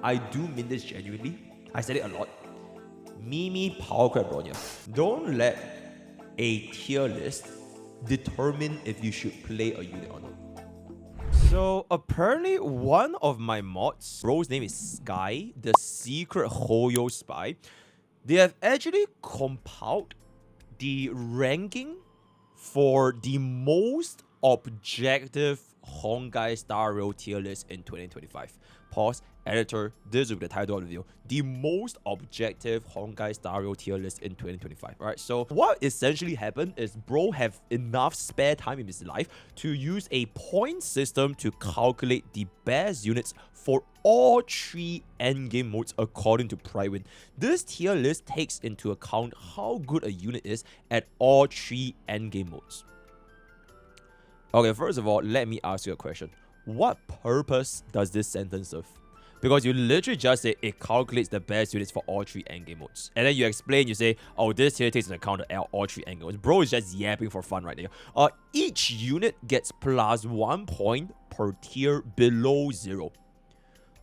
I do mean this genuinely. I said it a lot. MrPokke. Don't let a tier list determine if you should play a unit or not. So apparently one of my mods, bro's name is Sky, the secret Hoyo spy, they have actually compiled the ranking for the most objective honkaistarrail tier list in 2025. Pause. Editor, this will be the title of the video. The most objective honkaistarrail tier list in 2025. Alright, so what essentially happened is bro have enough spare time in his life to use a point system to calculate the best units for all 3 endgame modes according to Prywin. This tier list takes into account how good a unit is at all 3 endgame modes. Okay, first of all, let me ask you a question. What purpose does this sentence serve? Because you literally just say it calculates the best units for all 3 endgame modes. And then you explain, you say, oh, this tier takes into account all 3 endgame modes. Bro is just yapping for fun right there. Each unit gets plus 1 point per tier below 0.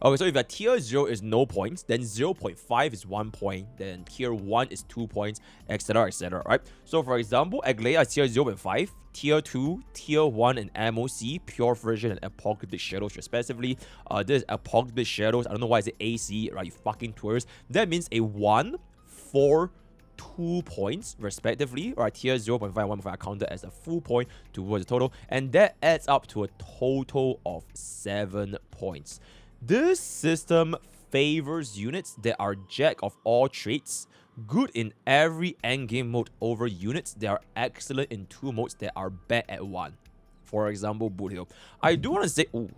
Okay, so if a tier 0 is no points, then 0.5 is 1 point, then tier 1 is 2 points, etc, right? So for example, Aglea is tier 0.5, tier 2, tier 1 in MOC, Pure Version, and Apocalyptic Shadows respectively. This is Apocalyptic Shadows, I don't know why it's AC, right, you fucking tourists. That means a 1, 4, 2 points respectively, right? Tier 0.5 and 1.5 are counted as a full point towards the total, and that adds up to a total of 7 points. This system favors units that are jack of all trades, good in every endgame mode over units that are excellent in 2 modes that are bad at 1. For example, Boot Hill. I do want to say, oh,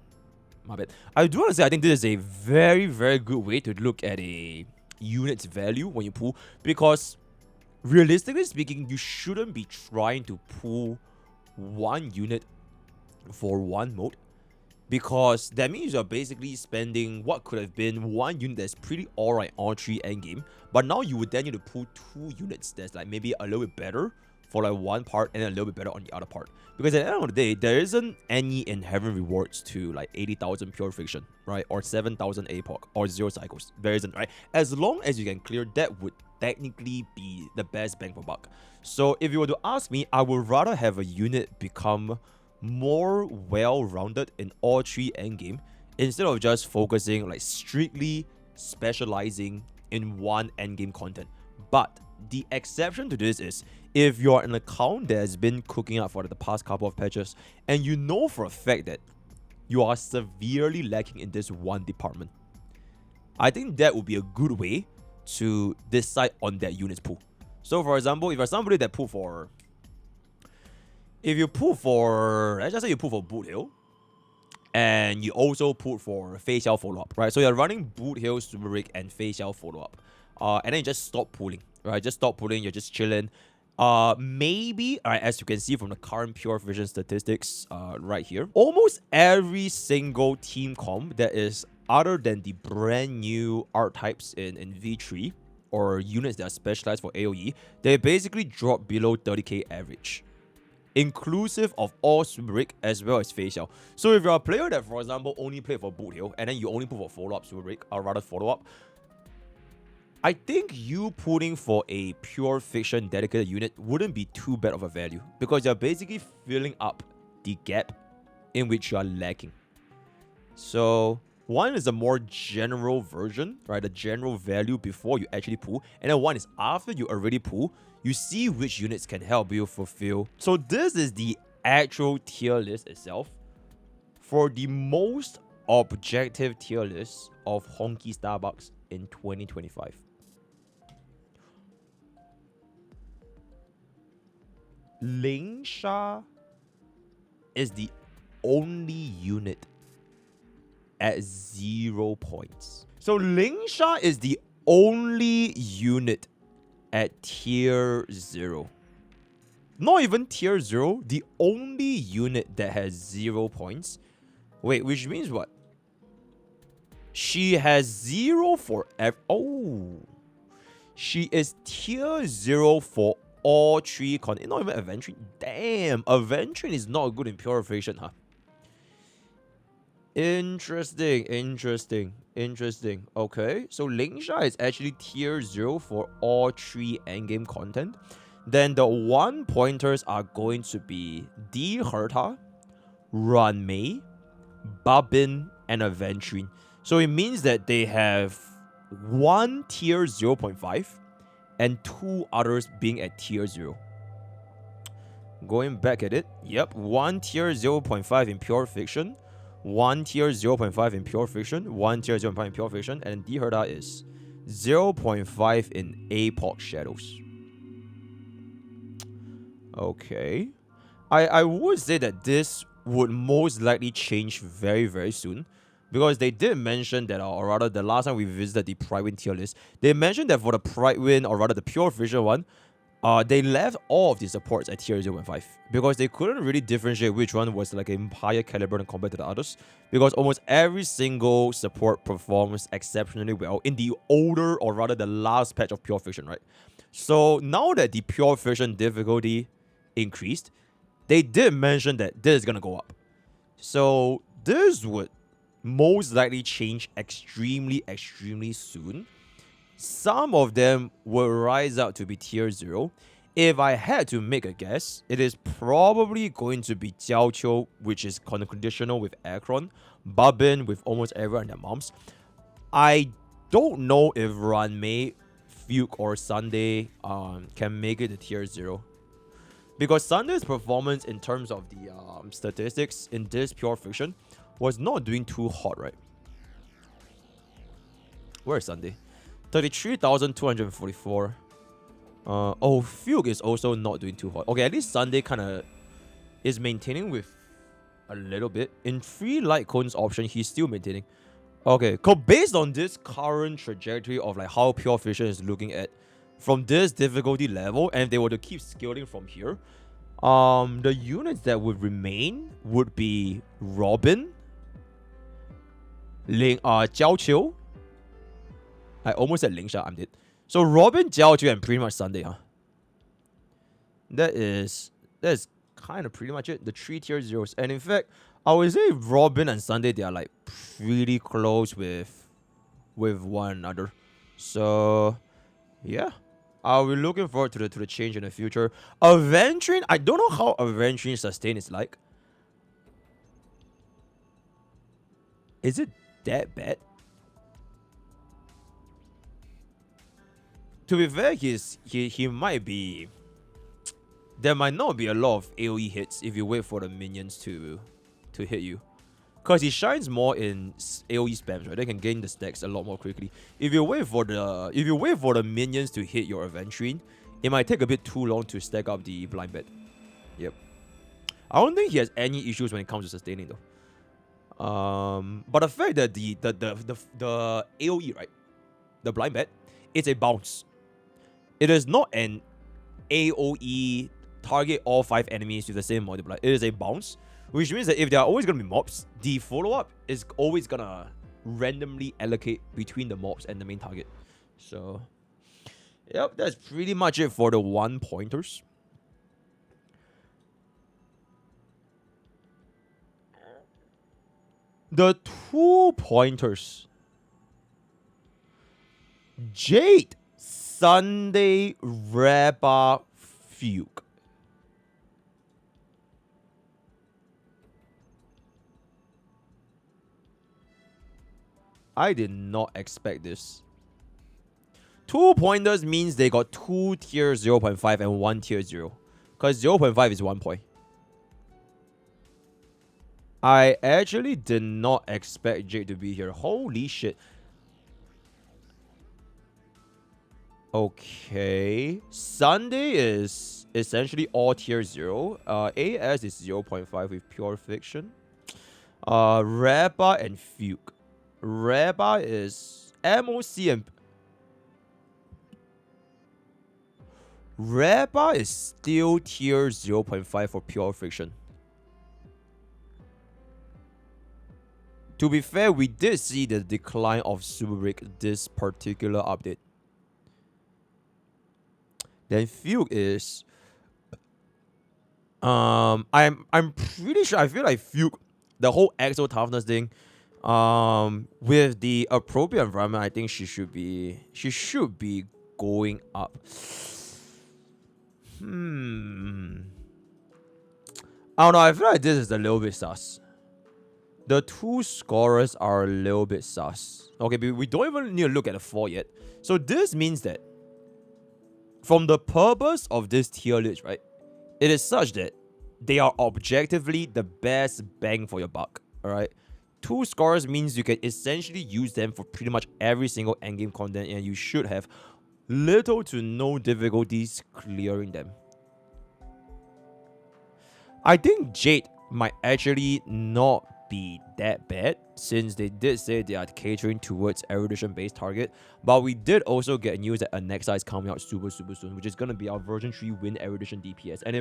my bad. I do want to say I think this is a very, very good way to look at a unit's value when you pull, because realistically speaking, you shouldn't be trying to pull 1 unit for 1 mode. Because that means you're basically spending what could have been 1 unit that's pretty alright on 3 endgame, but now you would then need to pull 2 units that's like maybe a little bit better for like 1 part and then a little bit better on the other part. Because at the end of the day, there isn't any inherent rewards to like 80,000 pure fiction, right? Or 7,000 APOC or 0 cycles. There isn't, right? As long as you can clear, that would technically be the best bang for buck. So if you were to ask me, I would rather have a unit become more well-rounded in all 3 endgame instead of just focusing like strictly specializing in 1 endgame content. But the exception to this is if you're an account that has been cooking up for the past couple of patches and you know for a fact that you are severely lacking in this 1 department, I think that would be a good way to decide on that unit's pool. So for example, if you're somebody that pull for, let's just say you pull for Boot Hill, and you also pull for facial follow-up, right? So you're running Boot Hill, Super Rig, and facial follow-up. And then you just stop pulling, right? Just stop pulling, you're just chilling. Maybe, alright, as you can see from the current Pure Vision statistics right here, almost every single team comp that is other than the brand new archetypes in V3 or units that are specialized for AoE, they basically drop below 30k average, inclusive of all Super Rig as well as facial. So if you're a player that, for example, only play for Boot Hill and then you only pull for follow-up Super Rig, or rather follow-up, I think you putting for a pure fiction dedicated unit wouldn't be too bad of a value, because you're basically filling up the gap in which you are lacking. So one is a more general version, right? The general value before you actually pull, and then one is after you already pull, you see which units can help you fulfill. So this is the actual tier list itself for the most objective tier list of Honky Starbucks in 2025. Lingsha is the only unit at 0 points. So Lingsha is the only unit at tier 0. Not even tier 0, the only unit that has 0 points. Wait, which means what? She has 0 for she is tier 0 for all 3 content. Not even Aventurine. Damn, Aventurine is not good in purification, huh? Interesting. Interesting. Okay, so Lingsha is actually tier 0 for all 3 endgame content. Then the 1 pointers are going to be The Herta, Ranmei, Babin, and Aventurine. So it means that they have 1 tier 0.5 and 2 others being at tier 0. Going back at it, yep, 1 tier 0.5 in pure fiction, 1 tier 0.5 in pure fiction, 1 tier 0.5 in pure fiction, and the Herta is 0.5 in Epoch Shadows. Okay. I would say that this would most likely change very, very soon. Because they did mention that, or rather, the last time we visited the Pride Win tier list, they mentioned that for the Pride Win, or rather the Pure Fiction one, they left all of the supports at tier 0.5 because they couldn't really differentiate which one was like a higher caliber than compared to the others, because almost every single support performs exceptionally well in the older, or rather the last patch of Pure Fiction, right? So now that the Pure Fiction difficulty increased, they did mention that this is gonna go up. So this would most likely change extremely, extremely soon. Some of them will rise up to be tier 0. If I had to make a guess, it is probably going to be Jiaoqiu, which is conditional with Acheron, Babin with almost everyone and their moms. I don't know if Ranmei, Fuke, or Sunday can make it to tier 0. Because Sunday's performance in terms of the statistics in this Pure Fiction was not doing too hot, right? Where is Sunday? 33,244. Oh, Fugue is also not doing too hot. Okay, at least Sunday kind of is maintaining with a little bit. In 3 light cones option, he's still maintaining. Okay, based on this current trajectory of like how Pure Fiction is looking at from this difficulty level, and if they were to keep scaling from here, the units that would remain would be Robin, Jiaoqiu. I almost said Lingsha, I'm dead. So Robin, Jiaoqiu, and pretty much Sunday, huh? That is kind of pretty much it. The 3 tier 0s. And in fact, I would say Robin and Sunday, they are like pretty close with one another. So yeah, I'll be looking forward to the change in the future. Aventurine, I don't know how Aventurine sustain is like. Is it that bad? To be fair, he might be. There might not be a lot of AoE hits if you wait for the minions to hit you, because he shines more in AoE spams, right? They can gain the stacks a lot more quickly. If you wait for the minions to hit your Aventurine, it might take a bit too long to stack up the blind bet. Yep. I don't think he has any issues when it comes to sustaining though. But the fact that the AoE, right, the blind bet, it's a bounce. It is not an AoE target all 5 enemies with the same multiplier. It is a bounce, which means that if there are always going to be mobs, the follow-up is always going to randomly allocate between the mobs and the main target. So, yep, that's pretty much it for the 1 pointers. The 2 pointers. Jade, Sunday, Reba, Fuke. I did not expect this. 2 pointers means they got 2 tier 0.5 and 1 tier 0. Because 0.5 is 1 point. I actually did not expect Jade to be here. Holy shit. Okay. Sunday is essentially all tier 0. AS is 0.5 with Pure Fiction. Reba and Fuke. Reba is MOC and... Reba is still tier 0.5 for Pure Fiction. To be fair, we did see the decline of Super Break this particular update. Then Fuke is... I'm pretty sure, I feel like Fuke, the whole Exo Toughness thing, With the appropriate environment, I think she should be going up. I don't know. I feel like this is a little bit sus. The two scorers are a little bit sus. Okay, but we don't even need to look at the 4 yet. So this means that from the purpose of this tier list, right, it is such that they are objectively the best bang for your buck, alright? 2 scorers means you can essentially use them for pretty much every single endgame content, and you should have little to no difficulties clearing them. I think Jade might actually not be that bad, since they did say they are catering towards erudition based target, but we did also get news that Anexa is coming out super soon, which is gonna be our version 3 win erudition DPS. And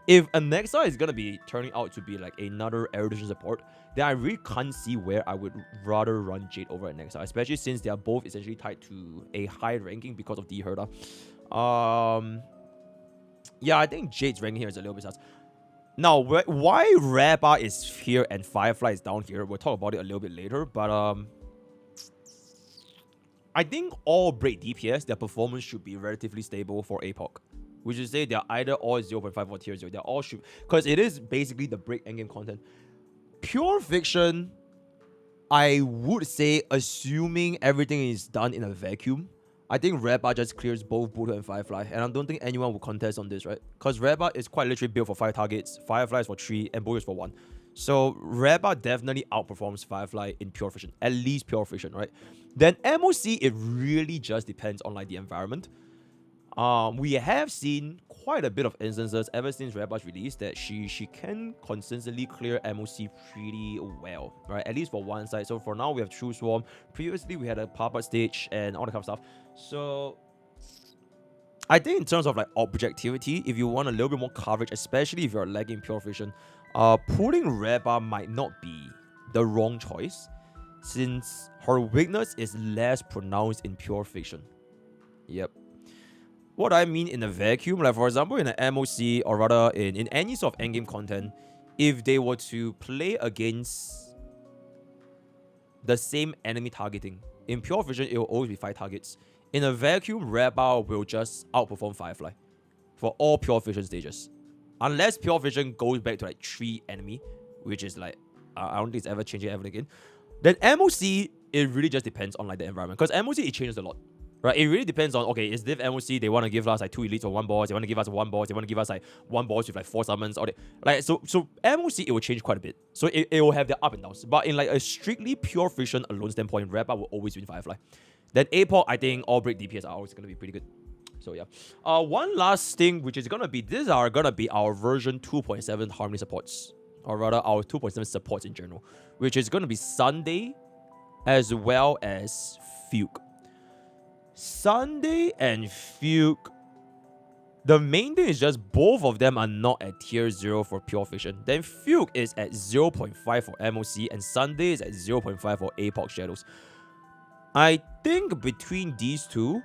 if Anexa is gonna be turning out to be like another erudition support, then I really can't see where I would rather run Jade over Anexa, especially since they are both essentially tied to a high ranking because of the Herta. Yeah, I think Jade's ranking here is a little bit sus. Now, why Reba is here and Firefly is down here, we'll talk about it a little bit later, but I think all break DPS, their performance should be relatively stable for APOC. Which is say they're either all 0.5 or tier 0. They're all should, because it is basically the break endgame content. Pure Fiction, I would say, assuming everything is done in a vacuum, I think Reba just clears both Buddha and Firefly, and I don't think anyone will contest on this, right? Because Reba is quite literally built for 5 targets, Firefly is for 3, and Buddha is for 1. So Reba definitely outperforms Firefly in Pure Fiction, at least Pure Fiction, right? Then MOC, it really just depends on like the environment. We have seen quite a bit of instances ever since Reba's release that she can consistently clear MOC pretty well, right? At least for one side. So for now, we have True Swarm. Previously, we had a pop-up stage and all that kind of stuff. So I think in terms of like objectivity, if you want a little bit more coverage, especially if you're lagging Pure Vision, pulling Reba might not be the wrong choice, since her weakness is less pronounced in Pure Fiction. Yep. What I mean in a vacuum, like for example in an MOC, or rather in any sort of endgame content, if they were to play against the same enemy targeting, in Pure Vision it will always be 5 targets. In a vacuum, Reba will just outperform Firefly for all Pure Vision stages. Unless Pure Vision goes back to like 3 enemy, which is like, I don't think it's ever changing ever again. Then MOC, it really just depends on like the environment. Because MOC, it changes a lot. Right, it really depends on, okay, is this MOC, they want to give us like 2 elites or 1 boss, they want to give us 1 boss, they want to give us like 1 boss with like 4 summons, or like, so MOC, it will change quite a bit. So it will have the up and downs. But in like a strictly Pure Fiction alone standpoint, Reba will always win Firefly. Then APOC, I think all break DPS are always going to be pretty good. So yeah. One last thing, which is going to be, these are going to be our version 2.7 Harmony supports. Or rather, our 2.7 supports in general. Which is going to be Sunday, as well as Fugue. Sunday and Fugue, the main thing is just both of them are not at tier 0 for Pure Fiction. Then Fugue is at 0.5 for MOC, and Sunday is at 0.5 for APOC Shadows. I think between these two,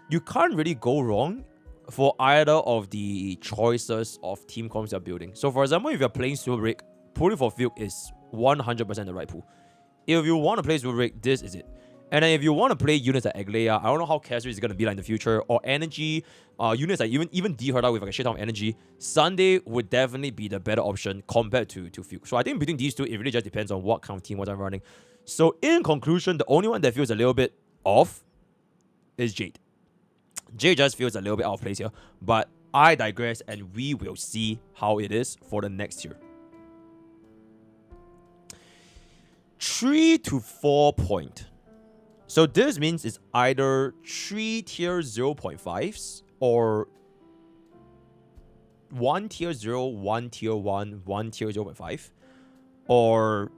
you can't really go wrong for either of the choices of team comps you're building. So for example, if you're playing Super Rig, pulling for Fugue is 100% the right pull. If you want to play Super Rig, this is it. And then if you want to play units like Aglaia, I don't know how Casper is going to be like in the future, or Energy, units like even The Herta with like a shit ton of energy, Sunday would definitely be the better option compared to Fugue. So I think between these two, it really just depends on what kind of team I'm running. So in conclusion, the only one that feels a little bit off is Jade. Jade just feels a little bit out of place here, but I digress, and we will see how it is for the next year. 3 to 4 point. So this means it's either 3 tier 0.5s or 1 tier 0, 1 tier 1, 1 tier 0.5, or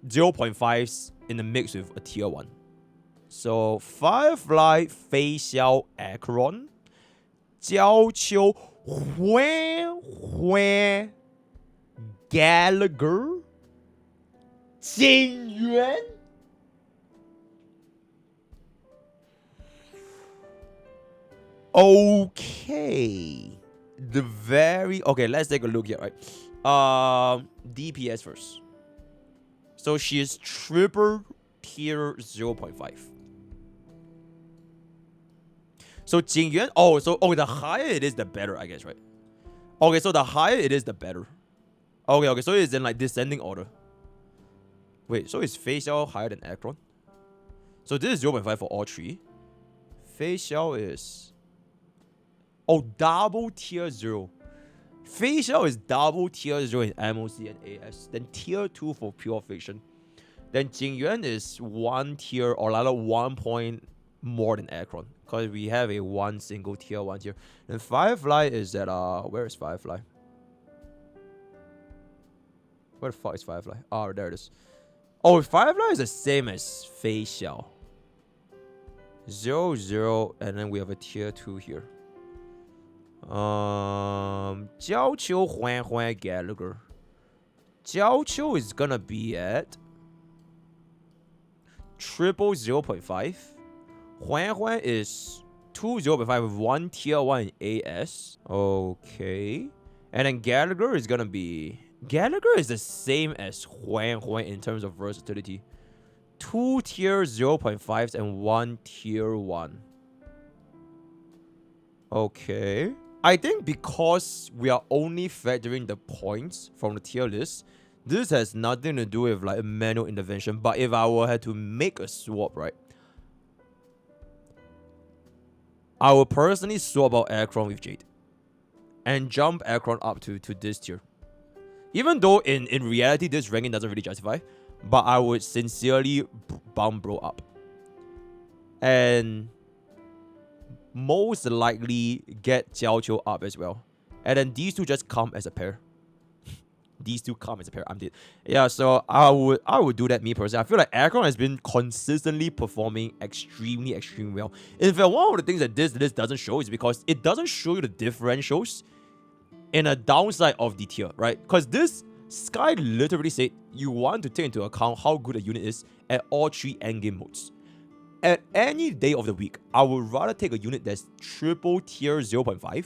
0.5s in the mix with a tier 1. So Firefly, Fei Xiao, Acheron, Jiao Qiu, Huan, Gallagher, Jin Yuan. Okay. Okay, let's take a look here, right? DPS first. So she is triple tier 0.5. So Jingyuan, the higher it is, the better, I guess, right? Okay, so the higher it is, the better. Okay, so it's in like descending order. Wait, so is Fei Xiao higher than Acheron? So this is 0.5 for all three. Fei Xiao is... Oh, double tier 0. Fei Xiao is double tier 0 in MOC and AS. Then tier 2 for pure fiction. Then Jingyuan is 1 tier, or rather 1 point more than Acheron. Because we have a 1 single tier, 1 tier. And Firefly is at, where is Firefly? Where the fuck is Firefly? Oh, there it is. Oh, Firefly is the same as Fei Xiao. 0, 0, and then we have a tier 2 here. Jiao Qiu, Huan Huan, Gallagher. Jiao Qiu is gonna be at triple 0.5. Huan Huan is 2 0.5 with 1 tier 1 in AS. Okay. And then Gallagher is gonna be... Gallagher is the same as Huan Huan in terms of versatility. 2 tier 0.5s and 1 tier 1. Okay. I think because we are only factoring the points from the tier list, this has nothing to do with like a manual intervention. But if I were to make a swap, right, I will personally swap out Acheron with Jade and jump Acheron up to this tier. Even though in reality this ranking doesn't really justify, but I would sincerely bump bro up. And most likely get Jiao Qiu up as well. And then these two just come as a pair. These two come as a pair. I'm dead. Yeah, so I would do that, me personally. I feel like Acheron has been consistently performing extremely well. In fact, one of the things that this list doesn't show is because it doesn't show you the differentials in a downside of the tier, right? Because this Sky literally said you want to take into account how good a unit is at all 3 endgame modes. At any day of the week, I would rather take a unit that's triple tier 0.5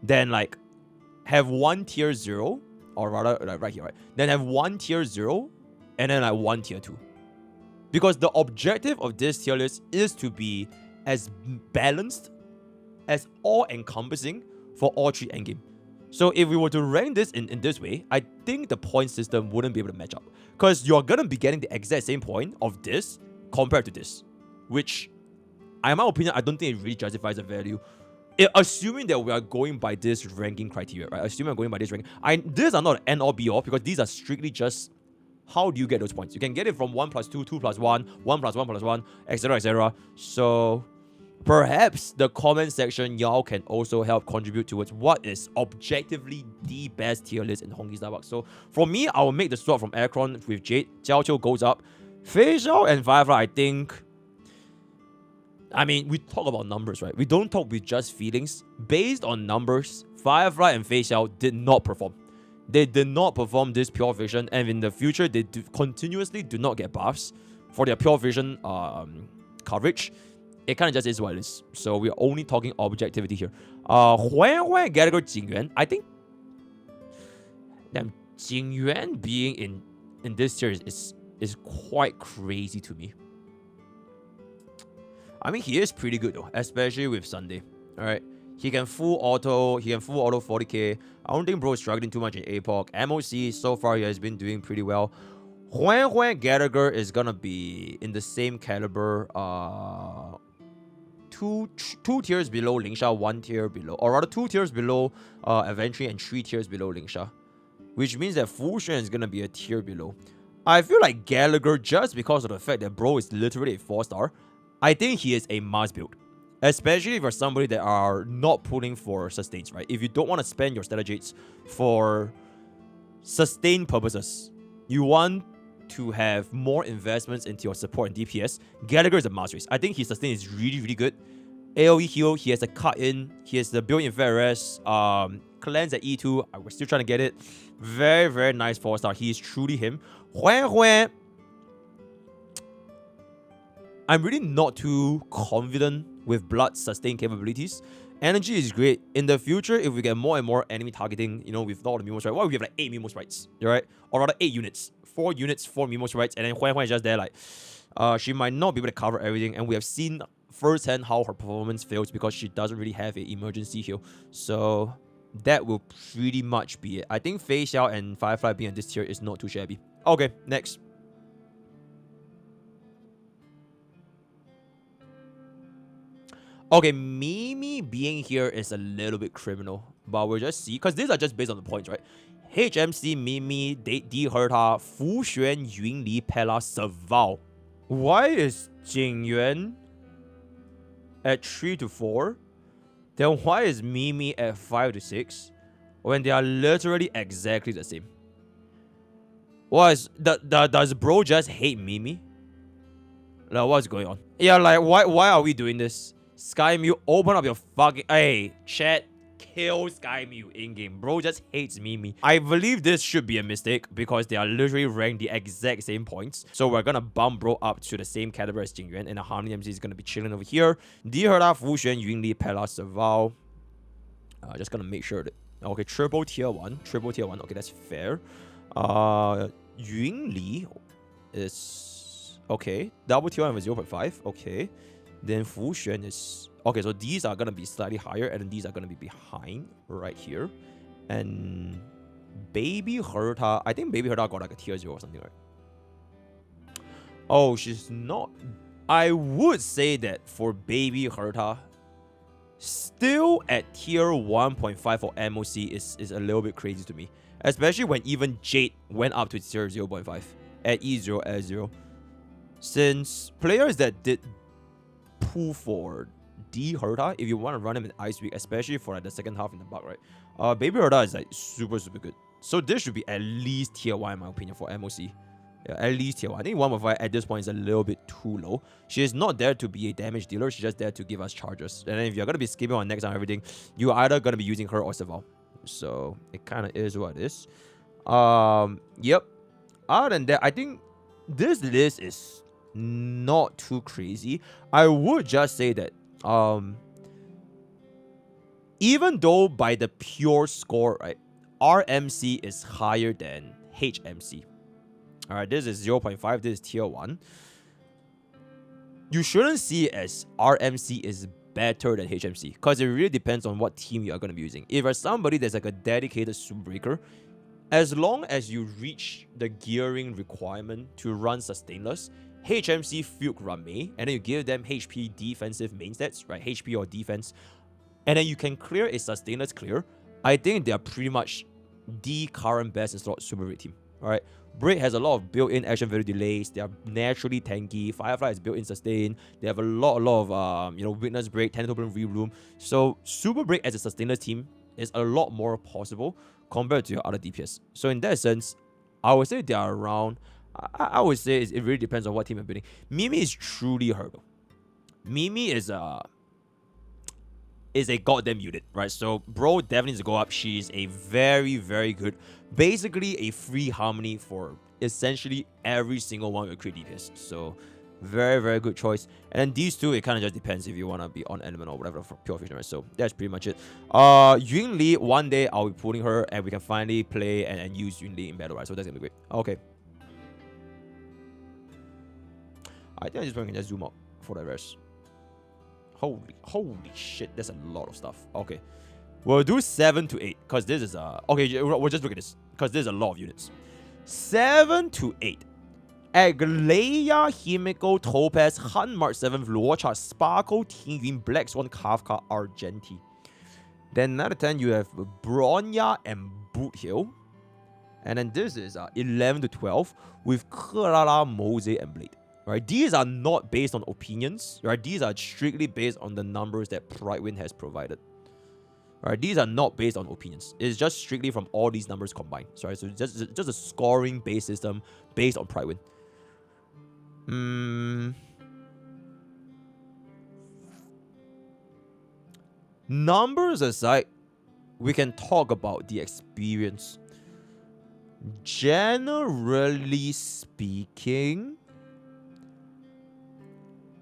than like have 1 tier 0, or rather like right here, right? Then have 1 tier 0 and then like 1 tier 2. Because the objective of this tier list is to be as balanced, as all-encompassing for all 3 endgame. So if we were to rank this in this way, I think the point system wouldn't be able to match up. Because you're going to be getting the exact same point of this compared to this. Which, in my opinion, I don't think it really justifies the value. Assuming that we are going by this ranking criteria, right? Assuming we're going by this ranking. These are not an end all be all, because these are strictly just how do you get those points. You can get it from 1 plus 2, 2 plus 1, 1 plus 1 plus 1, etc, etc. So perhaps the comment section, y'all can also help contribute towards what is objectively the best tier list in Honkai Starbucks. So for me, I will make the swap from Acheron with Jade. Jiao Qiu goes up. Fei Xiao and Firefly, I think... I mean, we talk about numbers, right? We don't talk with just feelings. Based on numbers, Firefly and Fei Xiao did not perform. They did not perform this pure vision, and in the future, they continuously do not get buffs for their pure vision coverage. It kind of just is what it is. So we're only talking objectivity here. Huan Huan, Gallagher, Jingyuan. I think Jingyuan being in this series is quite crazy to me. I mean, he is pretty good though, especially with Sunday. Alright. He can full auto 40k. I don't think bro is struggling too much in APOC. MOC, so far he has been doing pretty well. Huan Huan Gallagher is gonna be in the same caliber. Two tiers below Lingsha, 1 tier below. Or rather 2 tiers below Aventry and 3 tiers below Lingsha. Which means that Fu Xuan is gonna be a tier below. I feel like Gallagher, just because of the fact that bro is literally a 4-star, I think he is a must build. Especially if you're somebody that are not pulling for sustains, right? If you don't want to spend your strategies for sustain purposes, you want to have more investments into your support and DPS, Gallagher is a must race. I think his sustain is really good. AoE heal, he has a cut in, he has the built-in Ferris, cleanse at E2, I was still trying to get it. Very nice 4-star. He is truly him. Huan Huan, I'm really not too confident with blood sustain capabilities. Energy is great. In the future, if we get more and more enemy targeting, you know, with all the Mimo Sprites, what if we have like 8 Mimo Sprites, right? Or rather 8 units 4 units, 4 Mimos rights, and then Huan Huan is just there like, she might not be able to cover everything, and we have seen firsthand how her performance fails because she doesn't really have an emergency heal. So that will pretty much be it. I think Fei Xiao and Firefly being in this tier is not too shabby. Okay, next. Okay, Mimi being here is a little bit criminal, but we'll just see, because these are just based on the points, right? HMC, Mimi, The Herta, Fu Xuan, Yun Li, Pella, Saval. Why is Jing Yuan at 3 to 4? Then why is Mimi at 5 to 6? When they are literally exactly the same? Does bro just hate Mimi? Like, what's going on? Yeah, like, why are we doing this? Sky Mew, open up your fucking... Hey, chat, kill Sky Mew in-game. Bro just hates Mimi. I believe this should be a mistake because they are literally ranked the exact same points. So we're gonna bump bro up to the same category as Jing Yuan, and the Harmony MC is gonna be chilling over here. The Herta, Fu Xuan, Yun Li, Pella, Saval. Just gonna make sure that... Okay, triple tier 1. Triple tier 1. Okay, that's fair. Yun Li is... Okay. Double tier 1 with 0.5. Okay. Then Fu Xuan is... Okay, so these are going to be slightly higher, and then these are going to be behind right here. And Baby Herta... I think Baby Herta got like a tier 0 or something, right? Oh, she's not... I would say that for Baby Herta, still at tier 1.5 for MOC is a little bit crazy to me. Especially when even Jade went up to tier 0.5 at E0, S0. Since players that did pull for The Herta, if you want to run him in Ice Week, especially for like the second half in the bug, right? Baby Herta is like super good. So this should be at least tier 1 in my opinion for MOC. Yeah, at least tier 1. I think 1.5 at this point is a little bit too low. She is not there to be a damage dealer. She's just there to give us charges. And then if you're going to be skipping on next and everything, you're either going to be using her or Saval. So it kind of is what it is. Yep. Other than that, I think this list is not too crazy. I would just say that even though by the pure score, right, RMC is higher than HMC. Alright, this is 0.5, this is tier 1. You shouldn't see it as RMC is better than HMC, because it really depends on what team you are going to be using. If you're somebody that's like a dedicated Super Breaker, as long as you reach the gearing requirement to run Sustainless, HMC Fuke run Mei, and then you give them HP defensive main stats, right? HP or defense, and then you can clear a Sustainless clear. I think they are pretty much the current best in slot Super Break team. Alright, Break has a lot of built-in action value delays. They are naturally tanky. Firefly is built-in sustain. They have a lot of Witness Break, Tentacle Rebloom. So Super Break as a Sustainless team is a lot more possible compared to your other DPS. So in that sense, I would say they are around. I would say it really depends on what team you're building. Mimi is truly hurdle. Mimi is a goddamn unit, right? So bro definitely needs to go up. She's a very good, basically a free harmony for essentially every single one with crit DPS. So very good choice. And then these two, it kind of just depends if you want to be on element or whatever for pure fusion, right? So that's pretty much it. Yun Li, one day I'll be putting her and we can finally play and use Yun Li in battle, right? So that's gonna be great. Okay, I think at this point we can just zoom out for the rest. Holy shit, that's a lot of stuff. Okay, we'll do 7 to 8 because this is okay, we'll just look at this because there's a lot of units. 7 to 8. Aglaia, Himiko, Topaz, Han Mark 7, Luocha, Sparkle, Tingyun, Black Swan, Kafka, Argenti. Then another 10, you have Bronya and Boot Hill. And then this is 11 to 12 with Kerala, Mose, and Blade. Right, these are not based on opinions, right? These are strictly based on the numbers that Pridewind has provided. Right, these are not based on opinions. It's just strictly from all these numbers combined. Sorry, so just a scoring based system based on Pridewind. Numbers aside, we can talk about the experience. Generally speaking,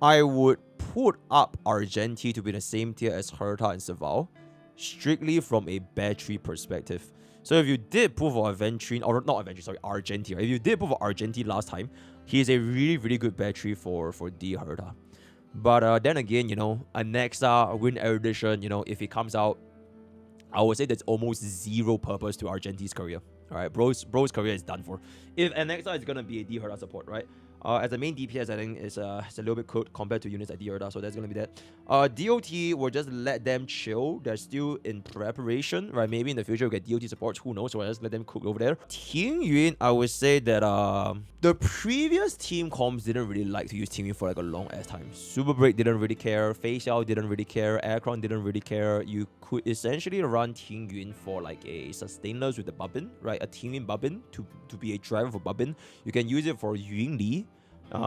I would put up Argenti to be the same tier as Herta and Saval, strictly from a battery perspective. So if you did pull for Aventrine, or not Aventrine, sorry, Argenti, right? If you did pull for Argenti last time, he is a really, really good battery for the Herta. But then again, you know, a Nexa, a Wind Erudition, you know, if it comes out, I would say there's almost zero purpose to Argenti's career. Alright, bro's career is done for. If Alexa is gonna be a D Herta support, right? As a main DPS, I think it's a little bit cooked compared to units like D Herta, so that's gonna be that. DOT will just let them chill. They're still in preparation, right? Maybe in the future we'll get DOT supports, who knows? So I'll just let them cook over there. Ting Yun, I would say that the previous team comps didn't really like to use Ting Yun for like a long ass time. Super Break didn't really care, Facial didn't really care, Acheron didn't really care. You could essentially run Ting Yun for like a sustainers with the Bubbin, right? A Ting Yun Bubbin to be a driver for Bubbin. You can use it for Yun Li.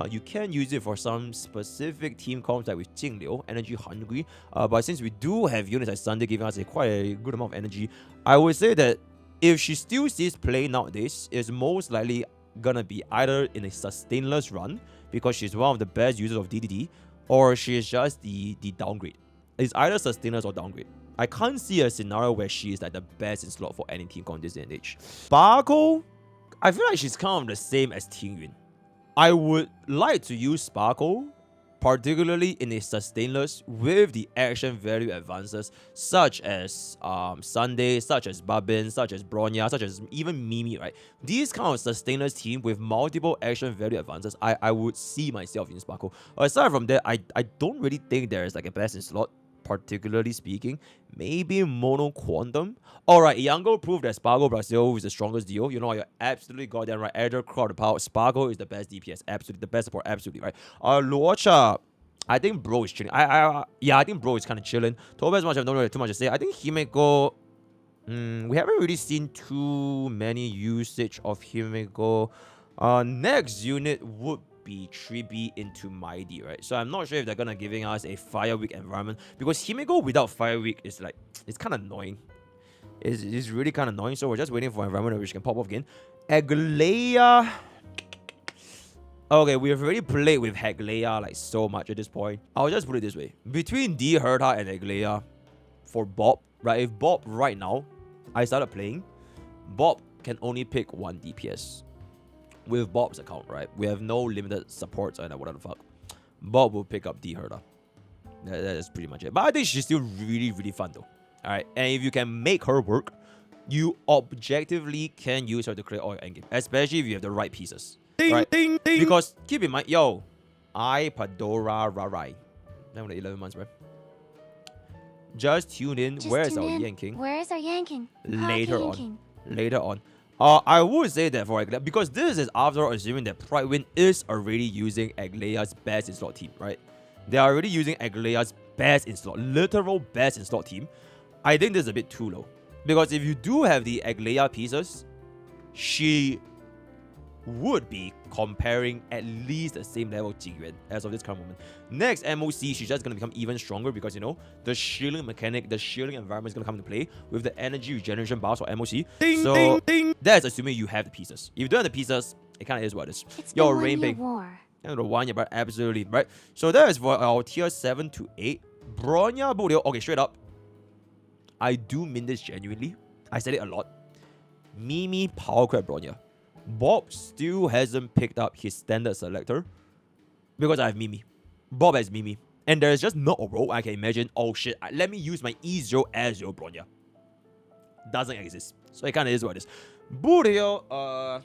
You can use it for some specific team comps like with Jingliu, energy hungry. But since we do have units like Sunday giving us quite a good amount of energy, I would say that if she still sees play nowadays, it's most likely gonna be either in a sustainless run because she's one of the best users of DDD, or she is just the downgrade. It's either sustainless or downgrade. I can't see a scenario where she is like the best in slot for any team comp this day and age. Sparkle, I feel like she's kind of the same as Ting Yun. I would like to use Sparkle, particularly in a sustainless with the action value advances such as Sunday, such as Babin, such as Bronya, such as even Mimi, right? These kind of sustainless team with multiple action value advances, I would see myself in Sparkle. Aside from that, I don't really think there is like a best in slot, particularly speaking. Maybe Mono Quantum. Alright, Yango proved that Sparkle Brazil is the strongest deal. You know, you're absolutely goddamn right. Edgar crowd power. Sparkle is the best DPS. Absolutely. The best support. Absolutely, right? Luocha. I think bro is chilling. Yeah, I think bro is kind of chilling. Toba as much, I don't really too much to say. I think Himeko. We haven't really seen too many usage of Himeko. Next unit would be 3B into Mighty, right? So I'm not sure if they're gonna giving us a Fire Week environment, because Himeko without Fire Week is like, it's kind of annoying. It's really kind of annoying. So we're just waiting for an environment which can pop off again. Agleia. Okay, we have already played with Agleia like so much at this point. I'll just put it this way: between D Herta and Agleia for Bob, right? If Bob right now, I started playing, Bob can only pick one DPS. With Bob's account, right? We have no limited supports and whatever the fuck. Bob will pick up D Herta. That is pretty much it. But I think she's still really, really fun though. Alright, and if you can make her work, you objectively can use her to create all your endgame. Especially if you have the right pieces. Ding, right? Ding, ding. Because keep in mind, yo, Padora Rarai. Now 11 months, right? Just tune in. Where's our Yanking? Where's our Yanking? Later on. Later on. I would say that for Agleia, because this is after assuming that Pridewind is already using Agleia's best in slot team, right? They are already using Agleia's best in slot, literal best in slot team. I think this is a bit too low. Because if you do have the Agleia pieces, she would be comparing at least the same level of Jingyuan as of this current moment. Next MOC, she's just going to become even stronger because, you know, the shielding mechanic, the shielding environment is going to come into play with the energy regeneration bars for MOC. Ding, so ding, ding. That's assuming you have the pieces. If you don't have the pieces, it kind of is what it is. Yo, Rainbig. The 1 year, but absolutely, right? So that is for our tier 7 to 8. Bronya Budio. Okay, straight up. I do mean this genuinely. I said it a lot. Mimi Power Crab Bronya. Bob still hasn't picked up his standard selector because I have Mimi. Bob has Mimi. And there's just not a role I can imagine, oh shit, let me use my E0 as your Bronya. Doesn't exist. So it kind of is what it is. Budio,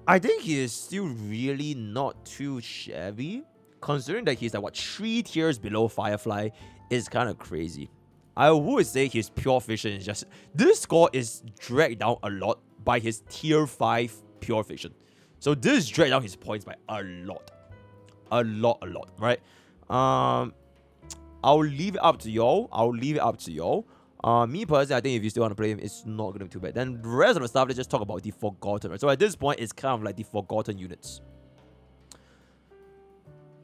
I think he is still really not too shabby. Considering that he's like, what, 3 tiers below Firefly is kind of crazy. I would say his pure vision is just... This score is dragged down a lot by his tier 5 pure vision. So this dragged down his points by a lot. A lot, right? I'll leave it up to y'all. Me personally, I think if you still want to play him, it's not going to be too bad. Then the rest of the stuff, let's just talk about the Forgotten. Right? So at this point, it's kind of like the Forgotten units.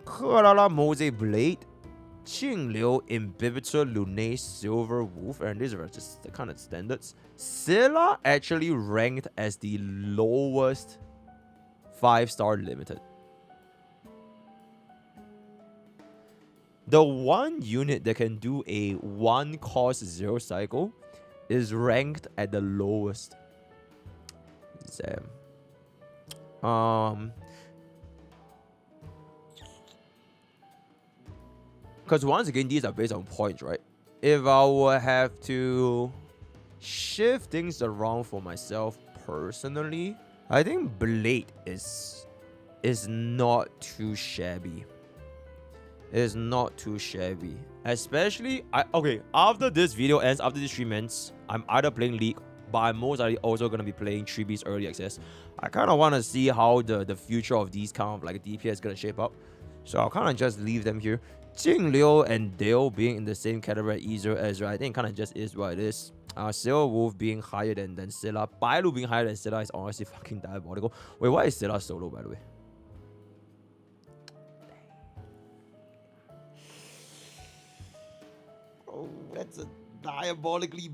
Kerala Mose Blade, Qingliu Imbibitor Lune Silver Wolf, and these are just the kind of standards. Scylla actually ranked as the lowest 5-star limited. The one unit that can do a 1 cost 0 cycle is ranked at the lowest. Zam. Because once again, these are based on points, right? If I would have to shift things around for myself personally, I think Blade is not too shabby. It's not too shabby. Especially, after this video ends, after this 3 months, I'm either playing League, but I'm most likely also going to be playing 3B's Early Access. I kind of want to see how the future of these kind of like DPS is going to shape up. So I'll kind of just leave them here. Jing Liu and Dale being in the same category as Ezra, Ezra, I think kind of just is what it is. Silver Wolf being higher than Scylla. Bailu being higher than Scylla is honestly fucking diabolical. Wait, why is Scylla solo, by the way? Oh, that's a diabolically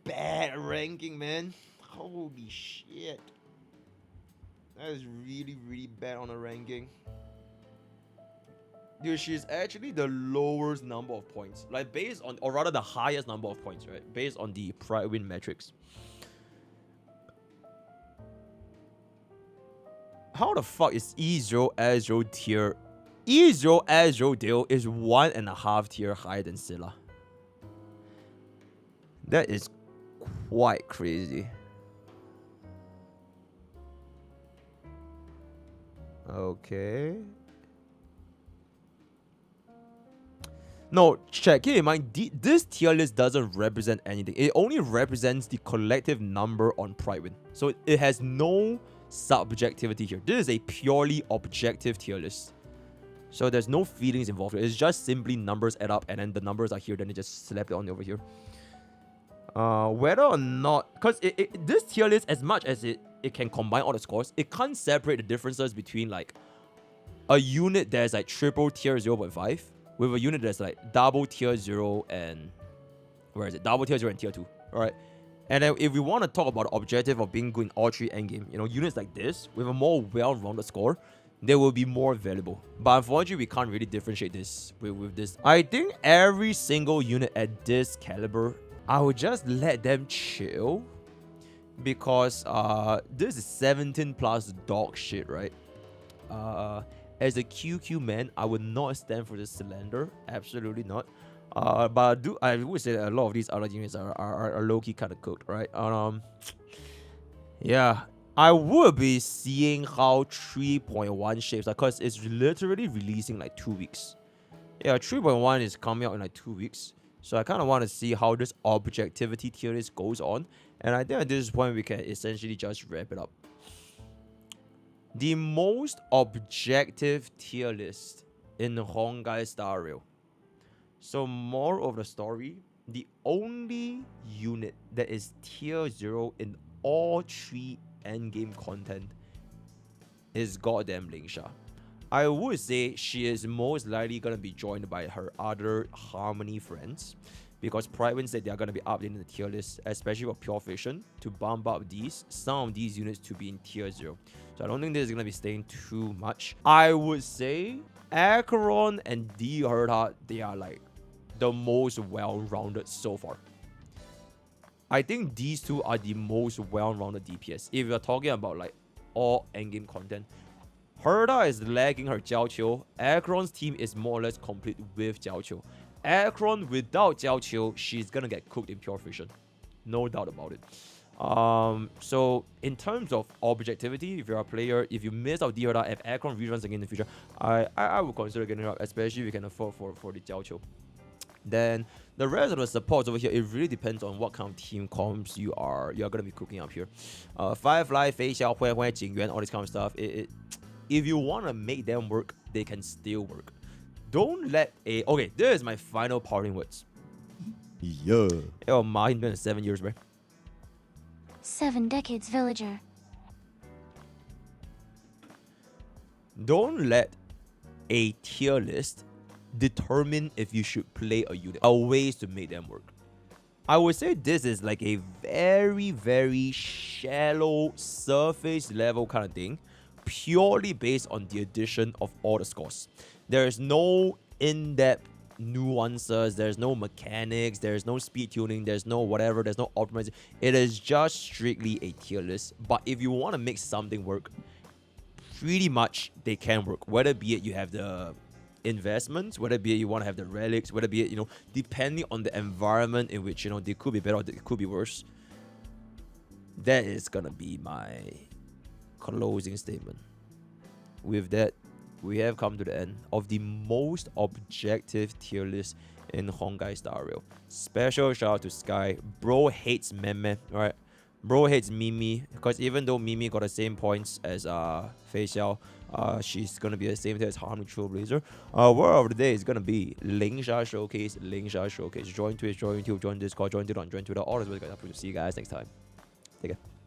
bad ranking, man. Holy shit. That is really, really bad on the ranking. Dude, she's actually the lowest number of points. Like, based on, or rather the highest number of points, right? Based on the Pride Win metrics. How the fuck is E0 Azro tier? E0 Azro Dale is 1.5 tier higher than Scylla. That is quite crazy. Okay. No, check. Keep in mind, this tier list doesn't represent anything. It only represents the collective number on Pride Win. So it has no subjectivity here. This is a purely objective tier list. So there's no feelings involved here. It's just simply numbers add up, and then the numbers are here, then they just slap it on over here. Whether or not, because this tier list, as much as it can combine all the scores, it can't separate the differences between like a unit that's like triple tier 0.5 with a unit that's like double tier 0 and where is it? Double tier 0 and tier 2. Alright. And then if we want to talk about the objective of being good in all 3 endgame, you know, units like this with a more well-rounded score, they will be more valuable. But unfortunately, we can't really differentiate this with this. I think every single unit at this caliber, I would just let them chill. Because this is 17 plus dog shit, right? As a QQ man, I would not stand for this cylinder. Absolutely not. But I would say that a lot of these other units are low-key kind of cooked, right? Yeah. I would be seeing how 3.1 shapes are, because it's literally releasing like 2 weeks. Yeah, 3.1 is coming out in like 2 weeks. So I kind of want to see how this objectivity tier list goes on. And I think at this point, we can essentially just wrap it up. The most objective tier list in honkaistarrail. So more of the story, the only unit that is tier 0 in all 3 endgame content is goddamn Lingsha. I would say she is most likely going to be joined by her other Harmony friends, because Pride Win said they are going to be updating the tier list, especially for Pure Fiction, to bump up some of these units to be in tier 0. So I don't think this is going to be staying too much. I would say Acheron and The Herta, they are like the most well-rounded so far. I think these two are the most well-rounded DPS. If you're talking about like all endgame content, Herta is lagging her Jiao Qiu. Acheron's team is more or less complete with Jiao Qiu. Acheron without Jiao Qiu, she's gonna get cooked in Pure Fiction. No doubt about it. So in terms of objectivity, if you're a player, if you miss out Herta, if Acheron reruns again in the future, I would consider getting her up, especially if you can afford for the Jiao Qiu. Then the rest of the supports over here, it really depends on what kind of team comps you are gonna be cooking up here. Firefly, Fei Xiao, Hui Hui, Jingyuan, all this kind of stuff. If you want to make them work, they can still work. Don't let a... Okay, this is my final parting words. Yeah. Yo, Mahin been 7 years, bro. 7 decades, villager. Don't let a tier list determine if you should play a unit. Are ways to make them work. I would say this is like a very, very shallow, surface level kind of thing, purely based on the addition of all the scores. There is no in-depth nuances, there's no mechanics, there's no speed tuning, there's no whatever, there's no optimization. It is just strictly a tier list. But if you want to make something work, pretty much they can work. Whether be it you have the investments, whether be it you want to have the relics, whether be it, depending on the environment in which, they could be better or they could be worse. That is gonna be my closing statement. With that, we have come to the end of the most objective tier list in Honkai Star Rail. Special shout out to Sky. Bro hates Meme, right? Bro hates Mimi, because even though Mimi got the same points as Fei Xiao, she's gonna be the same thing as Harmony Trailblazer. Word of the day is gonna be Lingsha Showcase, Lingsha Showcase. Join Twitch, join YouTube, join Discord, join Twitter, join Twitter. All this way, guys. See you guys next time. Take care.